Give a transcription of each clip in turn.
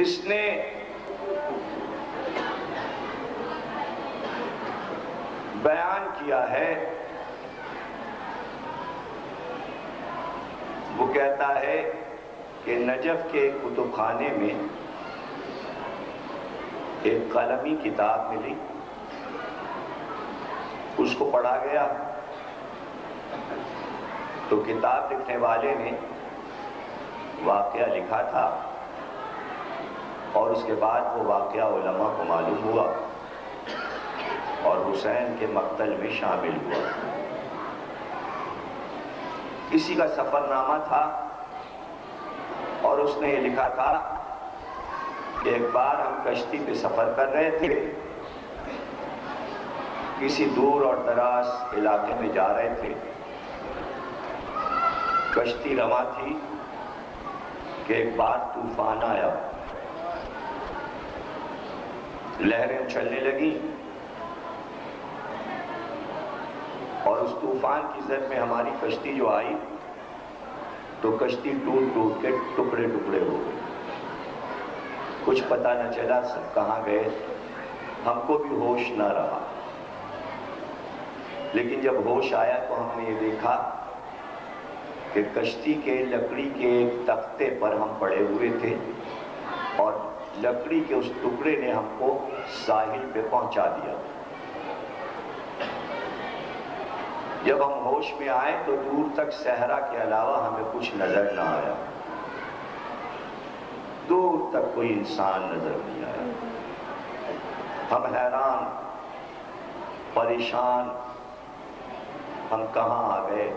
جس نے بیان کیا ہے وہ کہتا ہے کہ نجف کے کتب خانے میں ایک قلمی کتاب ملی، اس کو پڑھا گیا تو کتاب لکھنے والے نے واقعہ لکھا تھا اور اس کے بعد وہ واقعہ علماء کو معلوم ہوا اور حسین کے مقتل میں شامل ہوا۔ کسی کا سفر نامہ تھا اور اس نے یہ لکھا تھا کہ ایک بار ہم کشتی پہ سفر کر رہے تھے، کسی دور اور دراز علاقے میں جا رہے تھے، کشتی رواں تھی کہ ایک بار طوفان آیا، لہریں اچھلنے لگیں اور اس طوفان کی زد میں ہماری کشتی جو آئی تو کشتی ٹوٹ ٹوٹ کے ٹکڑے ٹکڑے ہو گئے، کچھ پتہ نہ چلا سب کہاں گئے، ہم کو بھی ہوش نہ رہا۔ لیکن جب ہوش آیا تو ہم نے یہ دیکھا کہ کشتی کے لکڑی کے ایک تختے پر ہم پڑے ہوئے تھے اور لکڑی کے اس ٹکڑے نے ہم کو ساحل پہ پہنچا دیا۔ جب ہم ہوش میں آئے تو دور تک صحرا کے علاوہ ہمیں کچھ نظر نہ آیا، دور تک کوئی انسان نظر نہیں آیا۔ ہم حیران پریشان، ہم کہاں آ گئے؟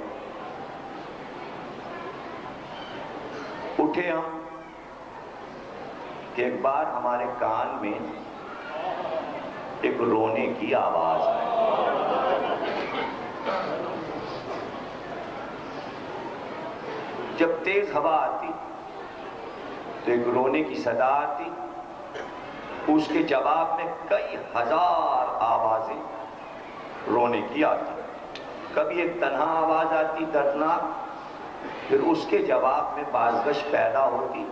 اٹھے ہم کہ ایک بار ہمارے کان میں ایک رونے کی آواز آئی۔ جب تیز ہوا آتی تو ایک رونے کی صدا آتی، اس کے جواب میں کئی ہزار آوازیں رونے کی آتی، کبھی ایک تنہا آواز آتی دردناک، پھر اس کے جواب میں بازگش پیدا ہوتی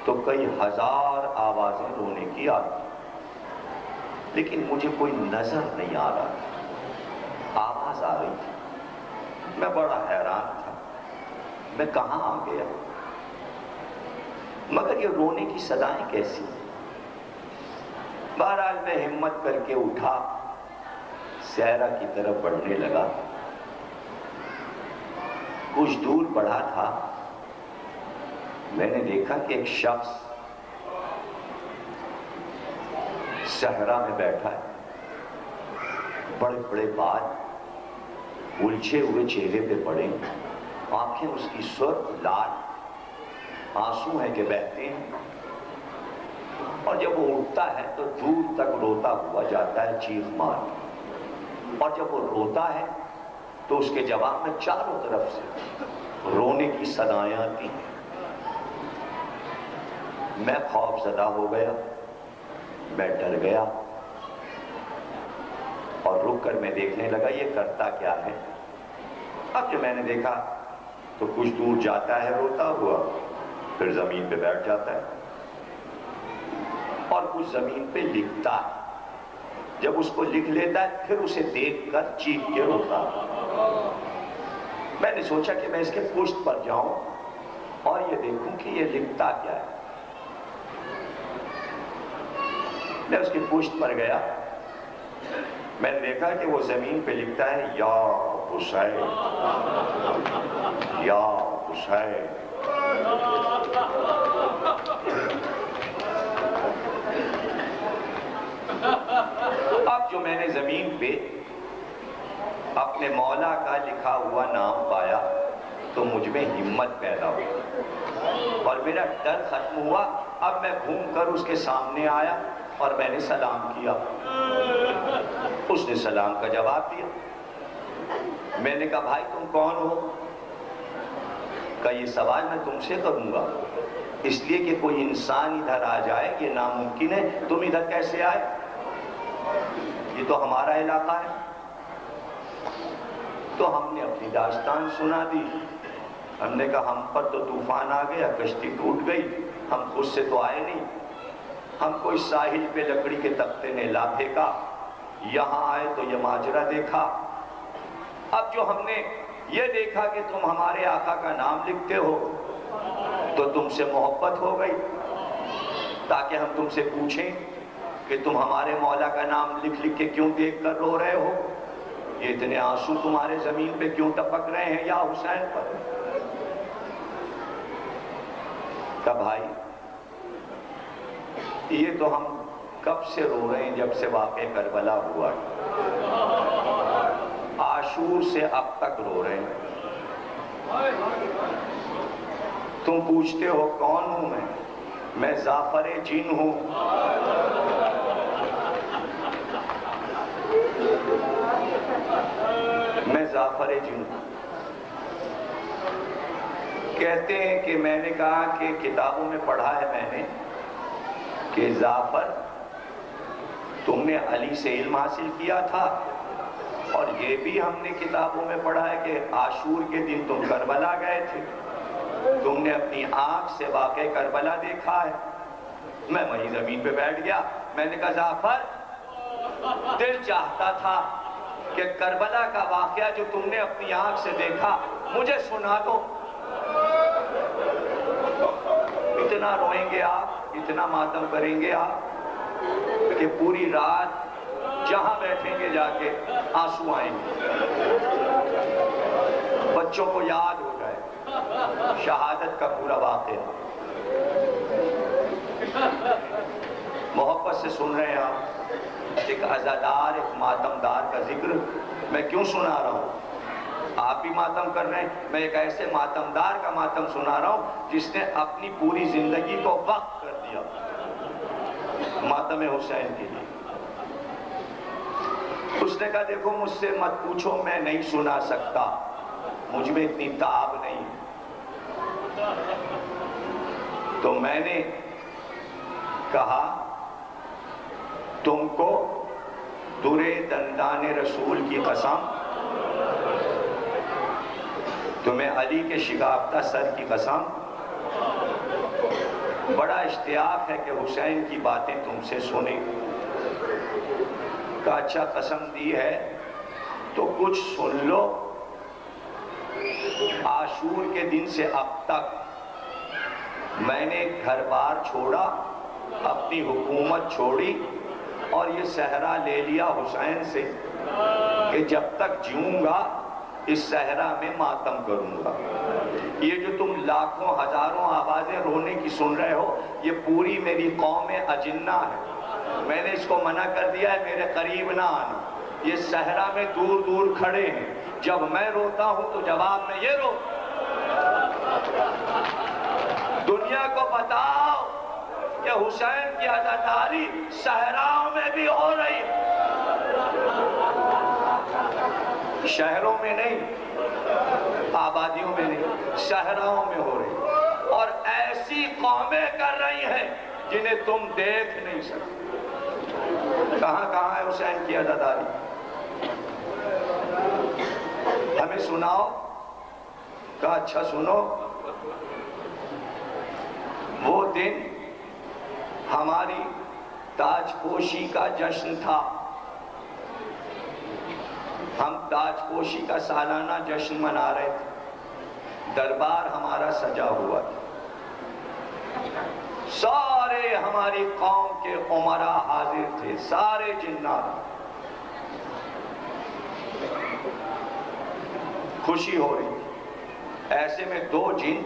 تو کئی ہزار آوازیں رونے کی آتی، لیکن مجھے کوئی نظر نہیں آ رہا تھا، آواز آ رہی تھی، میں بڑا حیران تھا، میں کہاں آ گیا؟ مگر یہ رونے کی صدائیں کیسی؟ بہرحال میں ہمت کر کے اٹھا، صحرا کی طرف بڑھنے لگا۔ کچھ دور بڑھا تھا، میں نے دیکھا کہ ایک شخص صحرا میں بیٹھا ہے، بڑے بڑے بال الجھے ہوئے چہرے پہ پڑے، آنکھیں اس کی سرخ لال، آنسو ہیں کہ بہتے ہیں، اور جب وہ اٹھتا ہے تو دور تک روتا ہوا جاتا ہے چیخ مار، اور جب وہ روتا ہے تو اس کے جواب میں چاروں طرف سے رونے کی صدائیں آتی ہیں۔ میں خوف زدہ ہو گیا، میں ڈر گیا اور رک کر میں دیکھنے لگا یہ کرتا کیا ہے۔ اب جب میں نے دیکھا تو کچھ دور جاتا ہے روتا ہوا، پھر زمین پہ بیٹھ جاتا ہے اور کچھ زمین پہ لکھتا ہے، جب اس کو لکھ لیتا ہے پھر اسے دیکھ کر چیخ کے روتا ہے۔ میں نے سوچا کہ میں اس کے پشت پر جاؤں اور یہ دیکھوں کہ یہ لکھتا کیا ہے۔ میں اس کی پشت پر گیا، میں نے دیکھا کہ وہ زمین پہ لکھتا ہے یا حسین، یا حسین۔ اب جو میں نے زمین پہ اپنے مولا کا لکھا ہوا نام پایا تو مجھ میں ہمت پیدا ہوئی اور میرا ڈر ختم ہوا۔ اب میں گھوم کر اس کے سامنے آیا اور میں نے سلام کیا، اس نے سلام کا جواب دیا۔ میں نے کہا بھائی تم کون ہو؟ کہا یہ سوال میں تم سے کروں گا، اس لیے کہ کوئی انسان ادھر آ جائے یہ ناممکن ہے، تم ادھر کیسے آئے؟ یہ تو ہمارا علاقہ ہے۔ تو ہم نے اپنی داستان سنا دی، ہم نے کہا ہم پر تو طوفان آ گیا، کشتی ٹوٹ گئی، ہم خود سے تو آئے نہیں، ہم کو اس ساحل پہ لکڑی کے تختے نے لا پھینکا، یہاں آئے تو یہ ماجرا دیکھا۔ اب جو ہم نے یہ دیکھا کہ تم ہمارے آقا کا نام لکھتے ہو تو تم سے محبت ہو گئی، تاکہ ہم تم سے پوچھیں کہ تم ہمارے مولا کا نام لکھ لکھ کے کیوں دیکھ کر رو رہے ہو؟ یہ اتنے آنسو تمہارے زمین پہ کیوں ٹپک رہے ہیں یا حسین پر؟ کہ بھائی یہ تو ہم کب سے رو رہے ہیں، جب سے واقعہ کربلا ہوا، عاشور سے اب تک رو رہے ہیں۔ تم پوچھتے ہو کون ہوں میں زعفر جن ہوں۔ میں زعفر جن ہوں۔ کہتے ہیں کہ میں نے کہا کہ کتابوں میں پڑھا ہے میں نے کہ زعفر تم نے علی سے علم حاصل کیا تھا، اور یہ بھی ہم نے کتابوں میں پڑھا ہے کہ عاشور کے دن تم کربلا گئے تھے، تم نے اپنی آنکھ سے واقع کربلا دیکھا ہے۔ میں وہیں زمین پہ بیٹھ گیا، میں نے کہا زعفر دل چاہتا تھا کہ کربلا کا واقعہ جو تم نے اپنی آنکھ سے دیکھا مجھے سنا دو۔ اتنا روئیں گے آپ، اتنا ماتم کریں گے آپ کہ پوری رات جہاں بیٹھیں گے جا کے آنسو آئیں گے۔ بچوں کو یاد ہو جائے شہادت کا پورا واقعہ۔ محبت سے سن رہے ہیں آپ، ایک عزادار، ایک ماتمدار کا ذکر میں کیوں سنا رہا ہوں؟ آپ بھی ماتم کر رہے ہیں، میں ایک ایسے ماتمدار کا ماتم سنا رہا ہوں جس نے اپنی پوری زندگی کو وقف کر دیا ماتم حسین کے لیے۔ اس نے کہا دیکھو مجھ سے مت پوچھو، میں نہیں سنا سکتا، مجھ میں اتنی تاب نہیں۔ تو میں نے کہا تم کو درے دندان رسول کی قسم، تمہیں علی کے شگافتہ سر کی قسم، بڑا اشتیاق ہے کہ حسین کی باتیں تم سے سنیں۔ کہ اچھا قسم دی ہے تو کچھ سن لو۔ عاشور کے دن سے اب تک میں نے گھر بار چھوڑا، اپنی حکومت چھوڑی، اور یہ صحرا لے لیا حسین سے کہ جب تک جیوں گا اس صحرا میں ماتم کروں گا۔ یہ جو تم لاکھوں ہزاروں آوازیں رونے کی سن رہے ہو، یہ پوری میری قوم اجنہ ہے۔ میں نے اس کو منع کر دیا ہے میرے قریب نہ آنا۔ یہ صحرا میں دور دور کھڑے ہیں، جب میں روتا ہوں تو جواب میں یہ رو۔ دنیا کو بتاؤ کہ حسین کی عزاداری صحراؤں میں بھی ہو رہی ہے، شہروں میں نہیں، آبادیوں میں نہیں، صحراؤں میں ہو رہی، اور ایسی قومیں کر رہی ہیں جنہیں تم دیکھ نہیں سکتے۔ کہاں کہاں ہے حسین کی عزاداری؟ ہمیں سناؤ۔ کہا اچھا سنو، وہ دن ہماری تاج پوشی کا جشن تھا، ہم تاج پوشی کا سالانہ جشن منا رہے تھے، دربار ہمارا سجا ہوا تھا، سارے ہماری قوم کے امراء حاضر تھے، سارے جنات، خوشی ہو رہی تھی۔ ایسے میں دو جن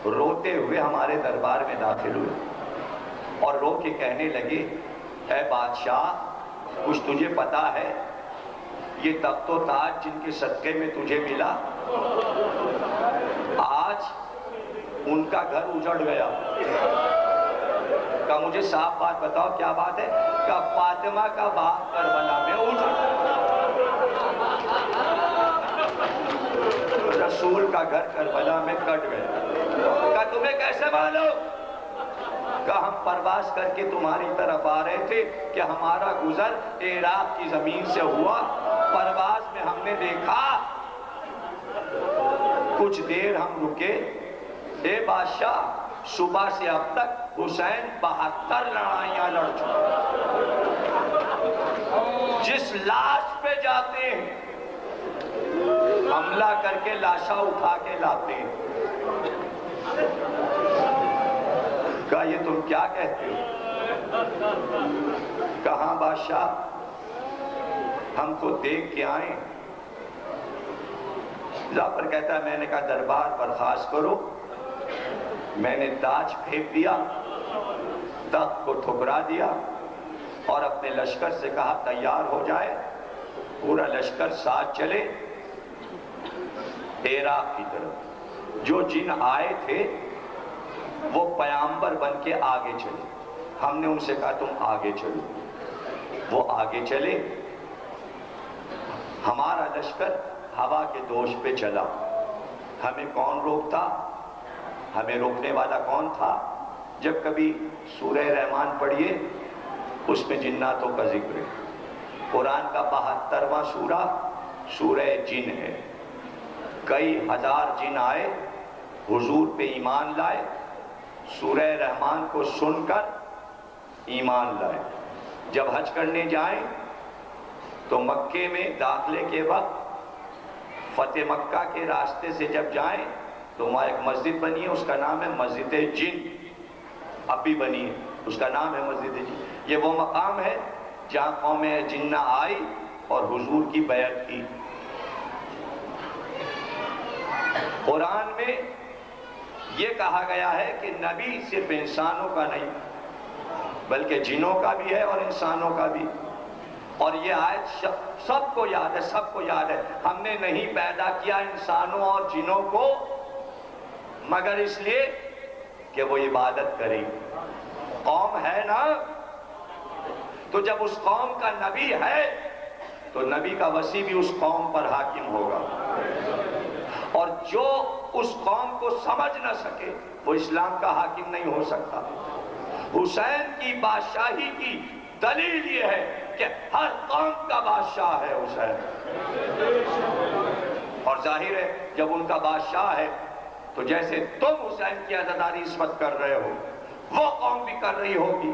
روتے ہوئے ہمارے دربار میں داخل ہوئے اور رو کے کہنے لگے اے بادشاہ، کچھ تجھے پتا ہے یہ تخت و تاج جن کے صدقے میں تجھے ملا، آج ان کا گھر اجڑ گیا۔ کہ مجھے صاف بات بتاؤ کیا بات ہے؟ کہ فاطمہ کا باغ کربلا میں اجڑ گیا، رسول کا گھر کربلا میں کٹ گیا۔ کہ تمہیں کیسے معلوم؟ کہ ہم پرواز کر کے تمہاری طرف آ رہے تھے کہ ہمارا گزر عراق کی زمین سے ہوا، پرواز میں ہم نے دیکھا، کچھ دیر ہم رکے، اے بادشاہ صبح سے اب تک حسین 72 لڑائیاں لڑ چکے. جس لاش پہ جاتے ہیں حملہ کر کے لاشا اٹھا کے لاتے ہیں. کہا یہ تم کیا کہتے ہو؟ کہاں بادشاہ ہم کو دیکھ کے آئیں. جعفر کہتا ہے میں نے کہا دربار برخاست کرو. میں نے تاج پھینک دیا, تخت کو ٹھکرا دیا اور اپنے لشکر سے کہا تیار ہو جائے. پورا لشکر ساتھ چلے عراق کی طرف. جو جن آئے تھے وہ پیامبر بن کے آگے چلے. ہم نے ان سے کہا تم آگے چلو. وہ آگے چلے. ہمارا لشکر ہوا کے دوش پہ چلا. ہمیں کون روکتا؟ ہمیں روکنے والا کون تھا؟ جب کبھی سورہ رحمان پڑھیے اس میں جناتوں کا ذکر ہے. قرآن کا 72واں سورہ سورہ جن ہے. کئی ہزار جن آئے, حضور پہ ایمان لائے, سورہ رحمان کو سن کر ایمان لائے. جب حج کرنے جائیں تو مکے میں داخلے کے وقت فتح مکہ کے راستے سے جب جائیں تو وہاں ایک مسجد بنی ہے, اس کا نام ہے مسجد جن. اب بھی بنی ہے, اس کا نام ہے مسجد جن. یہ وہ مقام ہے جہاں قوم جنہ آئی اور حضور کی بیعت کی. قرآن میں یہ کہا گیا ہے کہ نبی صرف انسانوں کا نہیں بلکہ جنوں کا بھی ہے اور انسانوں کا بھی. اور یہ آیت سب کو یاد ہے, سب کو یاد ہے. ہم نے نہیں پیدا کیا انسانوں اور جنوں کو مگر اس لیے کہ وہ عبادت کریں. قوم ہے نا, تو جب اس قوم کا نبی ہے تو نبی کا وصی بھی اس قوم پر حاکم ہوگا. اور جو اس قوم کو سمجھ نہ سکے وہ اسلام کا حاکم نہیں ہو سکتا. حسین کی بادشاہی کی دلیل یہ ہے کہ ہر قوم کا بادشاہ ہے حسین. اور ظاہر ہے جب ان کا بادشاہ ہے تو جیسے تم حسین کی عزاداری اس وقت کر رہے ہو وہ قوم بھی کر رہی ہوگی.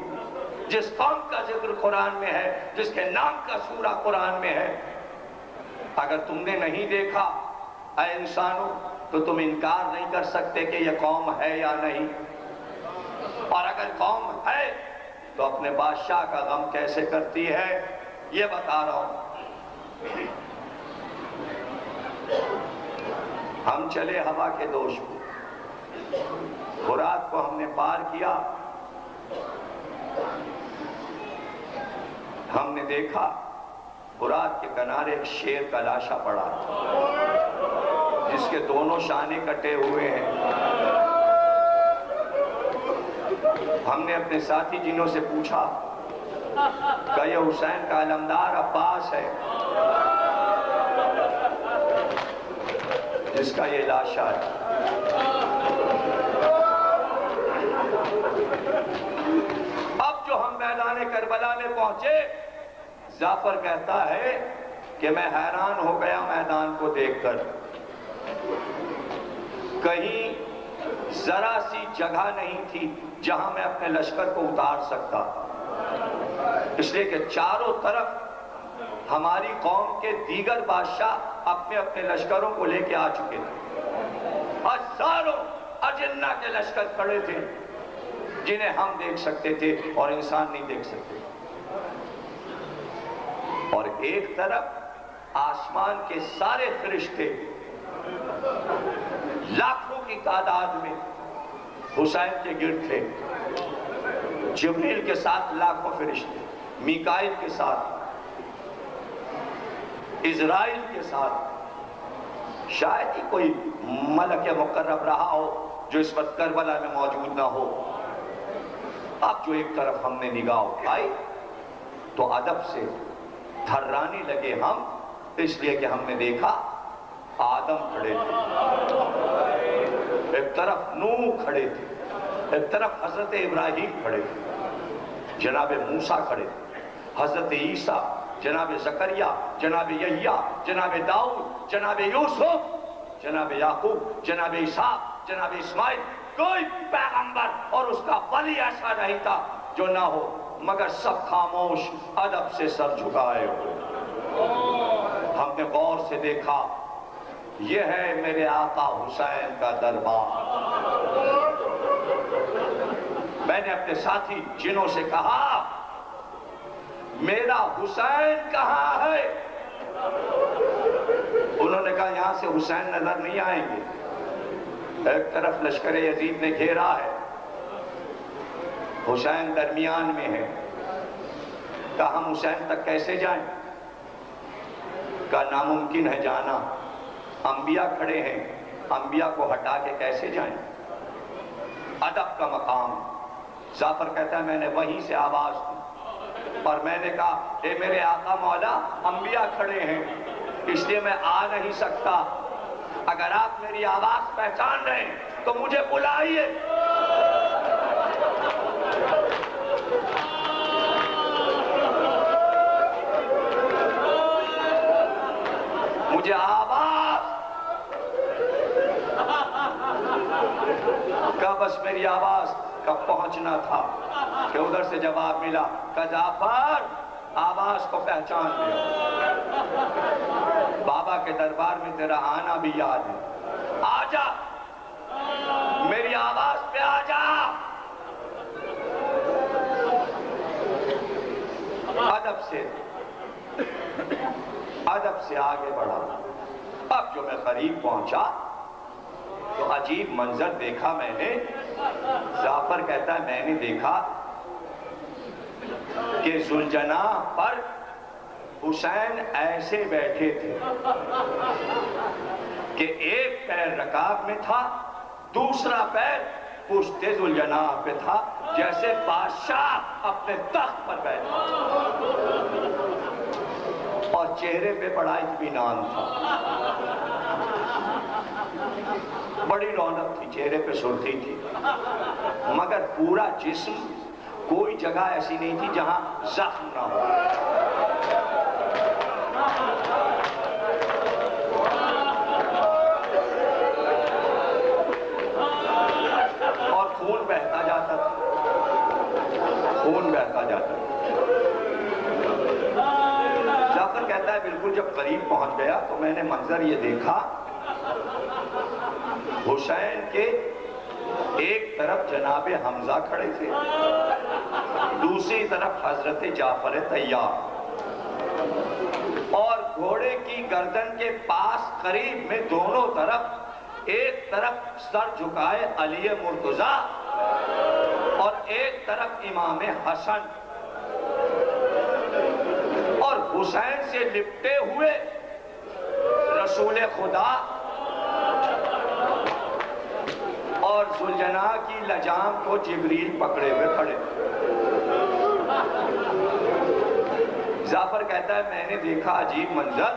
جس قوم کا ذکر قرآن میں ہے, جس کے نام کا سورہ قرآن میں ہے, اگر تم نے نہیں دیکھا اے انسانوں تو تم انکار نہیں کر سکتے کہ یہ قوم ہے یا نہیں. اور اگر قوم ہے تو اپنے بادشاہ کا غم کیسے کرتی ہے یہ بتا رہا ہوں. ہم چلے ہوا کے دوش کو. فرات کو ہم نے پار کیا. ہم نے دیکھا فرات کے کنارے ایک شیر کا لاشا پڑا جس کے دونوں شانے کٹے ہوئے ہیں. ہم نے اپنے ساتھی جنوں سے پوچھا کہ یہ حسین کا علمدار عباس ہے جس کا یہ لاشا ہے. اب جو ہم میدان کربلا میں پہنچے, جعفر کہتا ہے کہ میں حیران ہو گیا میدان کو دیکھ کر. کہیں ذرا سی جگہ نہیں تھی جہاں میں اپنے لشکر کو اتار سکتا, اس لیے کہ چاروں طرف ہماری قوم کے دیگر بادشاہ اپنے اپنے لشکروں کو لے کے آ چکے تھے. ہزاروں اجنہ کے لشکر کھڑے تھے جنہیں ہم دیکھ سکتے تھے اور انسان نہیں دیکھ سکتے. اور ایک طرف آسمان کے سارے فرشتے لاکھوں کی تعداد میں حسین کے گرد تھے. جبریل کے ساتھ لاکھوں فرشتے, میکائیل کے ساتھ, اسرائیل کے ساتھ. شاید ہی کوئی ملک مقرب رہا ہو جو اس وقت کربلا میں موجود نہ ہو. اب جو ایک طرف ہم نے نگاہ اٹھائی تو ادب سے تھرانے لگے ہم, اس لیے کہ ہم نے دیکھا آدم کھڑے تھے, ایک طرف نوح کھڑے تھے, ایک طرف حضرت ابراہیم کھڑے تھے, جناب موسیٰ کھڑے تھے, حضرت عیسیٰ, جناب زکریا, جناب یحییٰ, جناب داؤد, جناب یوسف, جناب یعقوب, جناب اسحاق, جناب اسماعیل, کوئی پیغمبر اور اس کا ولی ایسا نہیں تھا جو نہ ہو مگر سب خاموش ادب سے سر جھکائے ہوئے۔ ہم نے غور سے دیکھا یہ ہے میرے آقا حسین کا دربار۔ میں نے اپنے ساتھی جنوں سے کہا میرا حسین کہاں ہے؟ انہوں نے کہا یہاں سے حسین نظر نہیں آئیں گے، ایک طرف لشکر یزید نے گھیرا ہے، حسین درمیان میں ہے۔ کہا ہم حسین تک کیسے جائیں؟ کہا ناممکن ہے جانا، انبیاء کھڑے ہیں، انبیاء کو ہٹا کے کیسے جائیں؟ ادب کا مقام۔ جعفر کہتا ہے میں نے وہیں سے آواز دی اور میں نے کہا اے میرے آقا مولا انبیاء کھڑے ہیں اس لیے میں آ نہیں سکتا، اگر آپ میری آواز پہچان رہے ہیں تو مجھے بلائیے۔ مجھے آواز کا بس میری آواز کا پہنچنا تھا کہ ادھر سے جواب ملا کہ جعفر آواز کو پہچان لیا، بابا کے دربار میں تیرا آنا بھی یاد ہے، آجا میری آواز پہ آجا۔ ادب سے آگے بڑھا۔ اب جو میں قریب پہنچا تو عجیب منظر دیکھا میں نے۔ جعفر کہتا ہے میں نے دیکھا کہ ذوالجناح پر حسین ایسے بیٹھے تھے کہ ایک پیر رکاب میں تھا، دوسرا پیر پشت ذوالجناح پہ تھا، جیسے بادشاہ اپنے تخت پر بیٹھا، اور چہرے پہ بڑا اطمینان تھا، بڑی رونق تھی، چہرے پہ سرخی تھی، مگر پورا جسم کوئی جگہ ایسی نہیں تھی جہاں زخم نہ ہو۔ اور خون بہتا جاتا تھا، خون بہتا جاتا تھا۔ جعفر کہتا ہے بالکل جب قریب پہنچ گیا تو میں نے منظر یہ دیکھا، حسین کے ایک طرف جناب حمزہ کھڑے تھے، دوسری طرف حضرت جعفر طیار، اور گھوڑے کی گردن کے پاس قریب میں دونوں طرف، ایک طرف سر جھکائے علی مرتضیٰ اور ایک طرف امام حسن، اور حسین سے لپٹے ہوئے رسول خدا اور ذوالجناح کی لجام کو جبریل پکڑے ہوئے کھڑے۔ جعفر کہتا ہے میں نے دیکھا عجیب منظر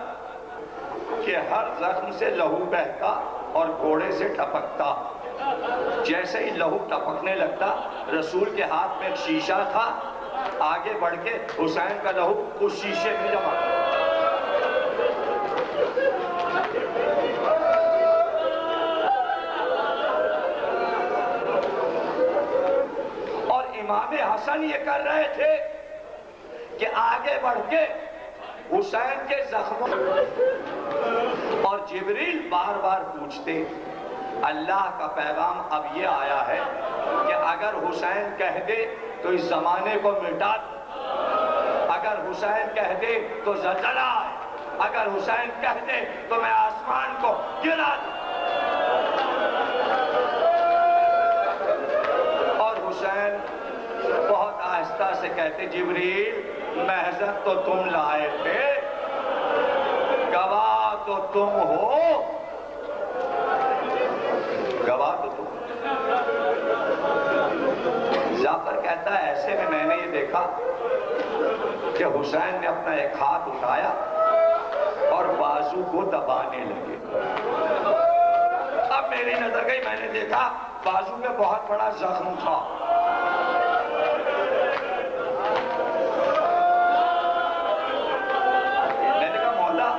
کہ ہر زخم سے لہو بہتا اور گھوڑے سے ٹپکتا، جیسے ہی لہو ٹپکنے لگتا رسول کے ہاتھ میں ایک شیشہ تھا، آگے بڑھ کے حسین کا لہو اس شیشے میں جمع، اور امام حسن یہ کر رہے تھے کہ آگے بڑھ کے حسین کے زخموں، اور جبریل بار بار پوچھتے اللہ کا پیغام اب یہ آیا ہے کہ اگر حسین کہہ دے تو اس زمانے کو مٹا دے، اگر حسین کہہ دے تو زلزلہ آئے، اگر حسین کہہ دے تو میں آسمان کو گرا دوں۔ اور حسین بہت آہستہ سے کہتے جبریل محضر تو تم لائے تھے، گواہ تو تم ہو، گواہ تو تم۔ جعفر کہتا ہے ایسے میں نے یہ دیکھا کہ حسین نے اپنا ایک ہاتھ اٹھایا اور بازو کو دبانے لگے۔ اب میری نظر گئی، میں نے دیکھا بازو میں بہت بڑا زخم تھا، میں نے کہا مولا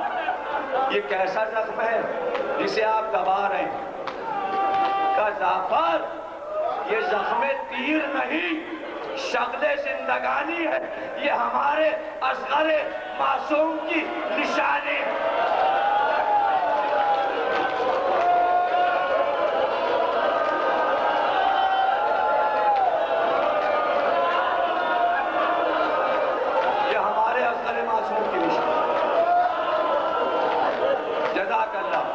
یہ کیسا زخم ہے جسے آپ دبا رہے ہیں؟ کہا جعفر یہ زخم تیر نہیں، شغل زندگانی ہے، یہ ہمارے اصغر معصوم کی نشانی ہے۔ یہ ہمارے اصغر معصوم کی نشانی ہے۔ جزاک اللہ۔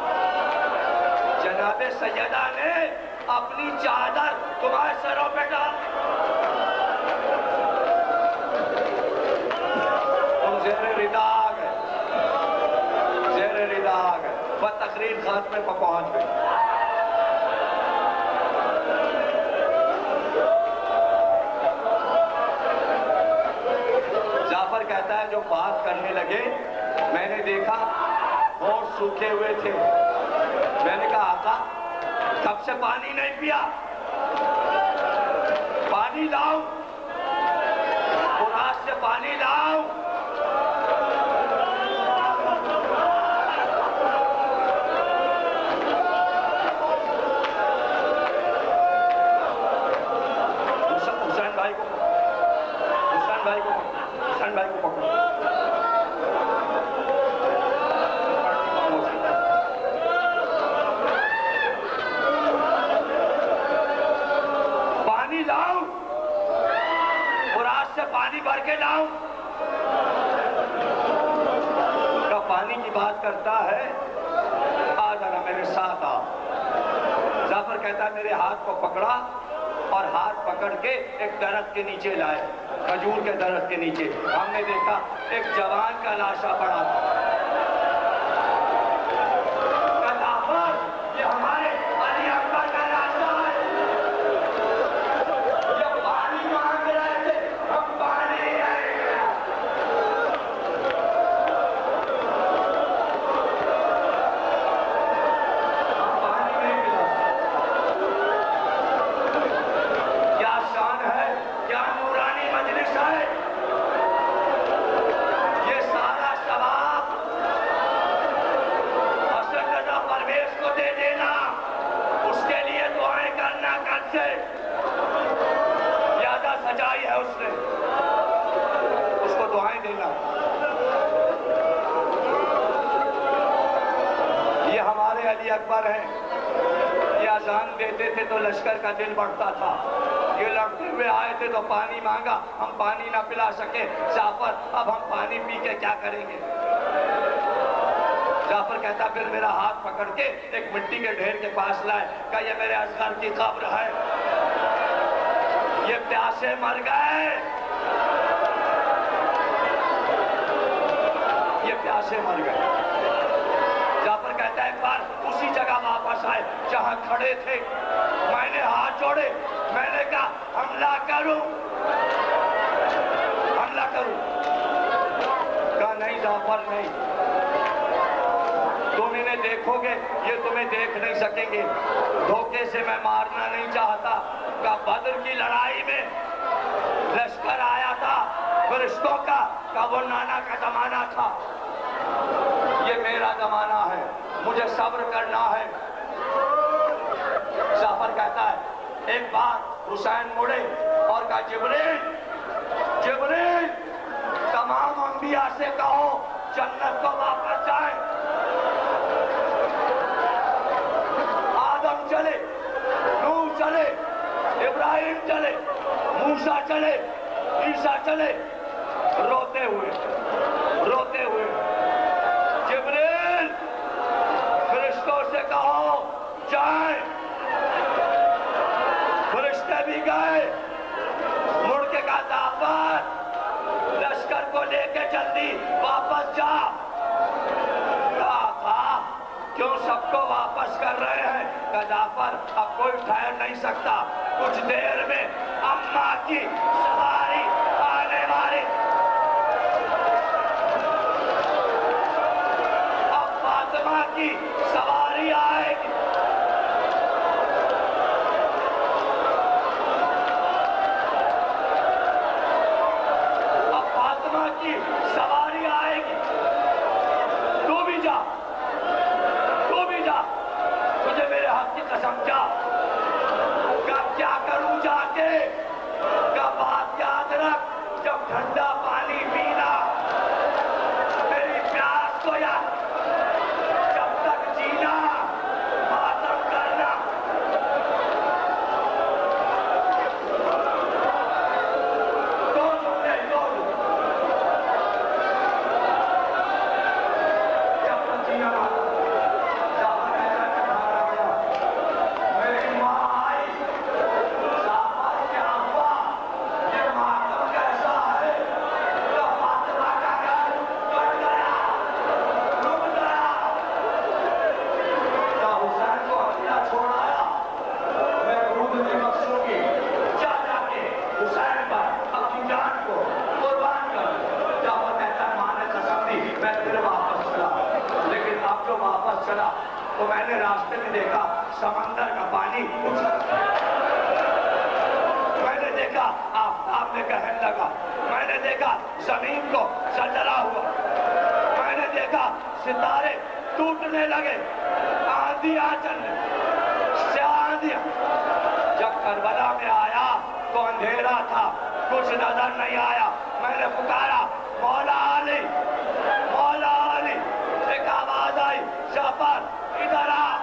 جناب سیدہ نے اپنی چادر تمہارے سروں پہ ڈال، تم زیر ردا آ گئے، زیر ردا آ گئے، وہ تقریر خاتمے پر پہنچ گئی۔ جعفر کہتا ہے جو بات کرنے لگے میں نے دیکھا ہونٹ سوکھے ہوئے تھے، میں نے کہا آقا کب سے پانی نہیں پیا، پانی لاؤ، قرآن سے پانی لاؤ۔ حسین بھائی کو حسین بھائی کو حسین بھائی کو پکڑو۔ لاؤ، قرآن سے پانی بھر کے لاؤ۔ کا پانی کی بات کرتا ہے، آ ذرا میرے ساتھ آ۔ جعفر کہتا ہے میرے ہاتھ کو پکڑا اور ہاتھ پکڑ کے ایک درخت کے نیچے لائے، کھجور کے درخت کے نیچے۔ ہم نے دیکھا ایک جوان کا لاشا پڑا تھا۔ یہ ہمارے علی اکبر کا لاشا ہے۔ یہ ہمارے علی اکبر ہیں، یہ اذان دیتے تھے تو لشکر کا دل بڑھتا تھا، یہ لڑتے ہوئے آئے تھے تو پانی مانگا، ہم پانی نہ پلا سکے، جعفر اب ہم پانی پی کے کیا کریں گے؟ جعفر کہتا پھر میرا ہاتھ پکڑ کے ایک مٹی کے ڈھیر کے پاس لائے، کہا یہ میرے اصغر کی قبر ہے، یہ پیاسے مر گئے، یہ پیاسے مر گئے۔ جعفر کہتا ہے ایک بار اسی جگہ واپس آئے جہاں کھڑے تھے، میں نے ہاتھ جوڑے، میں نے کہا حملہ کروں، حملہ کروں۔ کہا نہیں جعفر نہیں، تم انہیں دیکھو گے یہ تمہیں دیکھ نہیں سکیں گے، دھوکے سے میں مارنا نہیں چاہتا۔ کہا بدر کی لڑائی میں لشکر آیا تھا فرشتوں کا، کہا وہ نانا کا زمانہ تھا، یہ میرا زمانہ ہے، مجھے صبر کرنا ہے۔ جعفر کہتا ہے ایک بار حسین مڑے اور کہا جبریل جبریل تمام انبیاء سے کہو جنت کو واپس جائیں، آدم چلے، نوح چلے، ابراہیم چلے، موسیٰ چلے، عیسیٰ چلے، روتے ہوئے جبریل فرشتوں سے کہو جائیں، فرشتے بھی گئے، مڑ کے کہا جعفر لشکر کو لے کے جلدی واپس جا۔ کہا کیوں سب کو واپس کر رہے ہیں؟ کہا جعفر اب کوئی ٹھہر نہیں سکتا، کچھ دیر میں اماں کی سواری آنے والی، اب فاطمہ کی سواری آئے گی۔ اب فاطمہ کی سواری آئے گی، تو بھی جا، تو بھی جا، تجھے میرے حق کی قسم جا۔ کیا کروں تو میں نے راستے میں دیکھا سمندر کا پانی، میں نے دیکھا آفتاب میں کہنے لگا، میں نے دیکھا زمین کو زلزلہ ہوا، میں نے دیکھا ستارے ٹوٹنے لگے، آندھیاں چلنے، سیاہ آندھیاں۔ جب کربلا میں آیا تو اندھیرا تھا، کچھ نظر نہیں آیا، میں نے پکارا مولا علی، مولا علی۔ ایک آواز آئی، جعفر ادھر آ۔